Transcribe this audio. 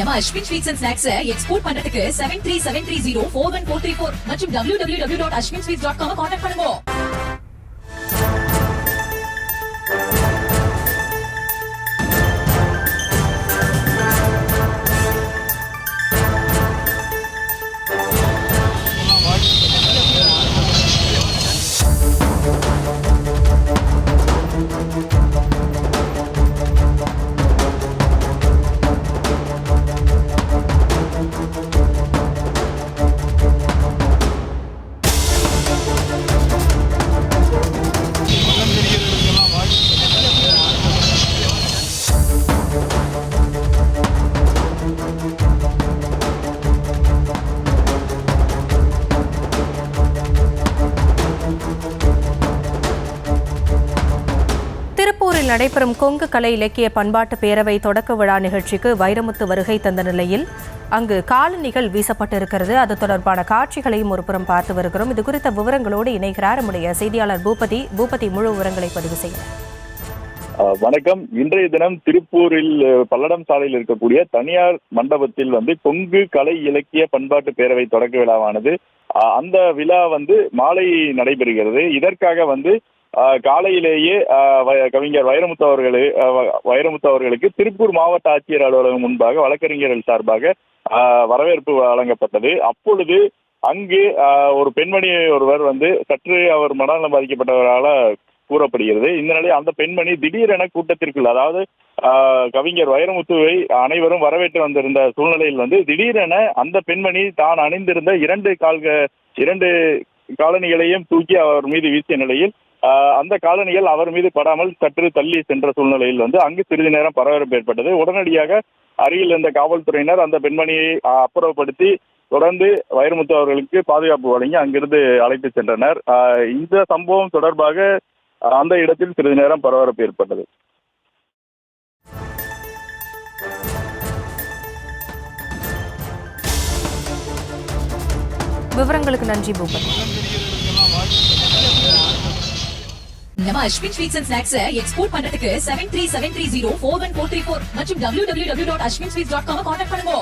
நம்ம Ashwin sweets and snacks export பண்றதுக்கு 7373041434 மற்றும் www.ashwinsweets.com கான்டாக்ட் பண்ணுங்க. திருப்பூரில் நடைபெறும் கொங்கு கலை இலக்கிய பண்பாட்டு பேரவை தொடக்க விழா நிகழ்ச்சிக்கு வைரமுத்து வருகை தந்த நிலையில் அங்கு காலணிகள் வீசப்பட்டிருக்கிறது. அது தொடர்பான காட்சிகளையும் ஒருபுறம் பார்த்து வருகிறோம். இது குறித்த விவரங்களோடு இணைகிறார் நம்முடைய செய்தியாளர் பூபதி. முழு விவரங்களை பதிவு செய்யலாம். வணக்கம். இன்றைய தினம் திருப்பூரில் பல்லடம் சாலையில் இருக்கக்கூடிய தனியார் மண்டபத்தில் கொங்கு கலை இலக்கிய பண்பாட்டு பேரவை தொடக்க விழாவானது அந்த விழா மாலை நடைபெறுகிறது. இதற்காக காலையிலேயே கவிஞர் வைரமுத்து அவர்களுக்கு திருப்பூர் மாவட்ட ஆட்சியர் அலுவலகம் முன்பாக வழக்கறிஞர்கள் சார்பாக வரவேற்பு வழங்கப்பட்டது. அப்பொழுது அங்கு ஒரு பெண்மணி ஒருவர் சற்று அவர் மனநலம் பாதிக்கப்பட்டவரால கூறப்படுகிறது. இந்த நிலையில் அந்த பெண்மணி திடீரென கூட்டத்திற்குள், அதாவது கவிஞர் வைரமுத்துவை அனைவரும் வரவேற்று வந்திருந்த சூழ்நிலையில் திடீரென அந்த பெண்மணி தான் அணிந்திருந்த இரண்டு காலணிகளையும் தூக்கி அவர் மீது வீசிய நிலையில் அந்த காலணிகள் அவர் மீது படாமல் சற்று தள்ளி சென்ற சூழ்நிலையில் அங்கு சிறிது நேரம் பரபரப்பு ஏற்பட்டது. உடனடியாக அருகில் இருந்த காவல்துறையினர் அந்த பெண்மணியை அப்புறப்படுத்தி தொடர்ந்து வைரமுத்து அவர்களுக்கு பாதுகாப்பு வழங்கி அங்கிருந்து அழைத்து சென்றனர். இந்த சம்பவம் தொடர்பாக அந்த இடத்தில் சிறிது நேரம் பரபரப்பு ஏற்பட்டது. விவரங்களுக்கு நன்றி பூபதி. நம்ம Ashwin sweets and snacks export பண்றதுக்கு 7373041434 மற்றும் www.ashwinsweets.com கான்டாக்ட் பண்ணுங்க.